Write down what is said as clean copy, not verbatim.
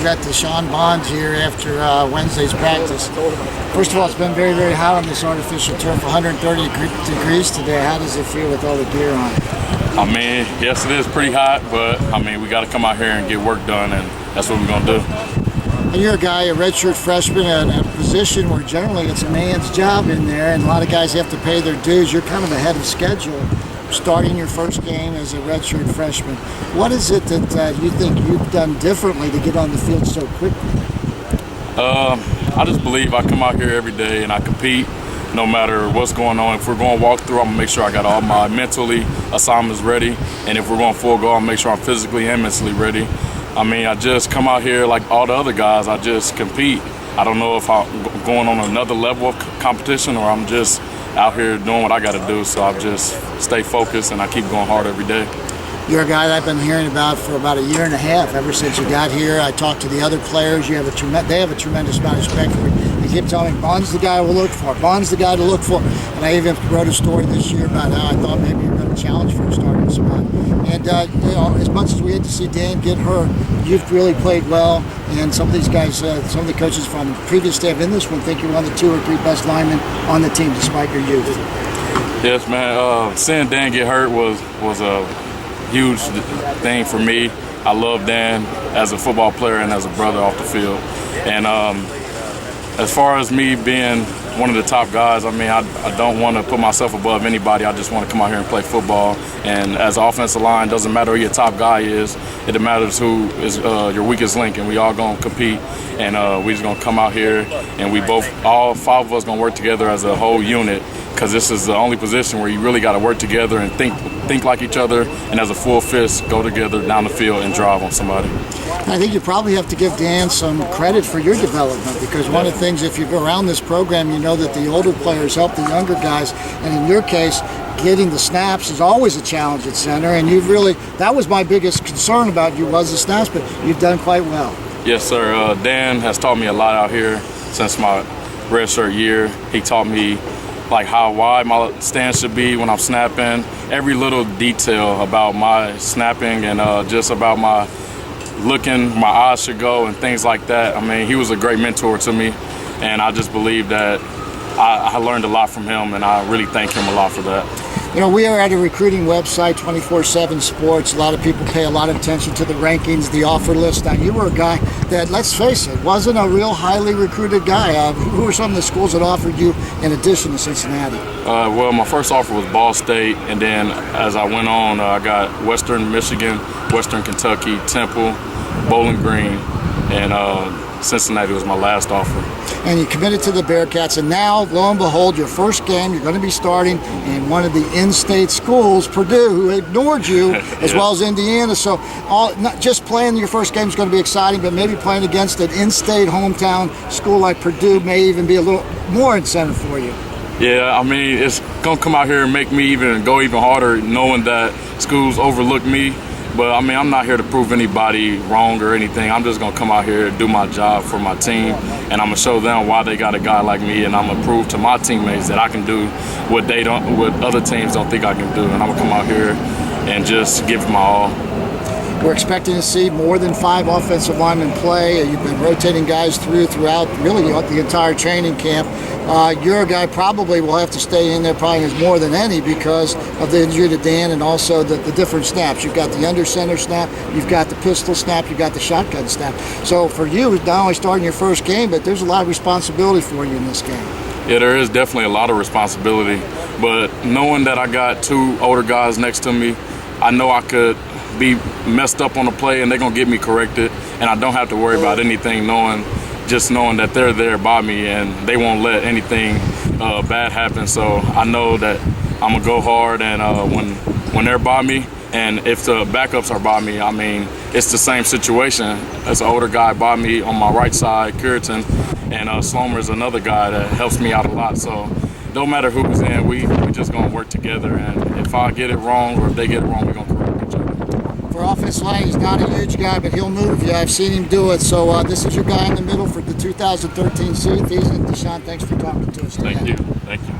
We've got Deyshawn Bond here after Wednesday's practice. First of all, it's been very, very hot on this artificial turf, 130 degrees today. How does it feel with all the gear on? I mean, yes, it is pretty hot, but I mean, we got to come out here and get work done, and that's what we're going to do. And you're a guy, a redshirt freshman, in a position where generally it's a man's job in there, and a lot of guys have to pay their dues. You're kind of ahead of schedule, starting your first game as a redshirt freshman. What is it that you think you've done differently to get on the field so quickly? I just believe I come out here every day and I compete no matter what's going on. If we're going to walk through, I'm going to make sure I got all my mentally assignments ready. And if we're going full go, I'll make sure I'm physically and mentally ready. I mean, I just come out here like all the other guys. I just compete. I don't know if I'm going on another level of competition or I'm just out here doing what I got to do. So I just stay focused and I keep going hard every day. You're a guy that I've been hearing about for about a year and a half, ever since you got here. I talked to the other players. They have a tremendous amount of respect for you. They keep telling me, Bond's the guy we'll look for. Bond's the guy to look for. And I even wrote a story this year about how I thought maybe you were going to challenge for a starting spot. And you know, as much as we hate to see Dan get hurt, you've really played well. And some of these guys, some of the coaches from previous staff in this one think you're one of the 2 or 3 best linemen on the team, despite your youth. Yes, man. Seeing Dan get hurt was a huge thing for me. I love Dan as a football player and as a brother off the field. And as far as me being one of the top guys, I mean, I don't want to put myself above anybody. I just want to come out here and play football. And as an offensive line, doesn't matter who your top guy is. It matters who is your weakest link, and we all going to compete. And we just going to come out here, and all 5 of us going to work together as a whole unit, because this is the only position where you really got to work together and think like each other, and as a full fist, go together down the field and drive on somebody. I think you probably have to give Dan some credit for your development, because one of the things, if you're around this program, you know that the older players help the younger guys, and in your case, getting the snaps is always a challenge at center, and that was my biggest concern about you, was the snaps, but you've done quite well. Yes, sir. Dan has taught me a lot out here since my redshirt year. He taught me like how wide my stance should be when I'm snapping, every little detail about my snapping and just about my looking, my eyes should go and things like that. I mean, he was a great mentor to me, and I just believe that I learned a lot from him, and I really thank him a lot for that. You know, we are at a recruiting website, 24/7 Sports. A lot of people pay a lot of attention to the rankings, the offer list. Now, you were a guy that, let's face it, wasn't a real highly recruited guy. Who were some of the schools that offered you in addition to Cincinnati? Well, my first offer was Ball State, and then as I went on, I got Western Michigan, Western Kentucky, Temple, Bowling Green, and Cincinnati was my last offer. And you committed to the Bearcats, and now, lo and behold, your first game, you're going to be starting in one of the in-state schools, Purdue, who ignored you, as well as Indiana. So not just playing your first game is going to be exciting, but maybe playing against an in-state hometown school like Purdue may even be a little more incentive for you. Yeah, I mean, it's going to come out here and make me go even harder, knowing that schools overlook me. But, I mean, I'm not here to prove anybody wrong or anything. I'm just going to come out here and do my job for my team, and I'm going to show them why they got a guy like me, and I'm going to prove to my teammates that I can do what other teams don't think I can do. And I'm going to come out here and just give it my all. We're expecting to see more than 5 offensive linemen play. You've been rotating guys throughout really the entire training camp. You're a guy probably will have to stay in there probably as more than any because of the injury to Dan and also the different snaps. You've got the under center snap, you've got the pistol snap, you've got the shotgun snap. So for you, not only starting your first game, but there's a lot of responsibility for you in this game. Yeah, there is definitely a lot of responsibility. But knowing that I got 2 older guys next to me, I know I could be messed up on the play and they're going to get me corrected, and I don't have to worry about anything, just knowing that they're there by me and they won't let anything bad happen. So I know that I'm going to go hard, and when they're by me, and if the backups are by me, I mean, it's the same situation. There's an older guy by me on my right side, Curitan, and Slomer is another guy that helps me out a lot. So no matter who's in, we just going to work together, and if I get it wrong or if they get it wrong, we're going to correct each other. For offensive line, he's not a huge guy, but he'll move you. I've seen him do it. So this is your guy in the middle for the 2013 season. Deyshawn, thanks for talking to us today. Thank you.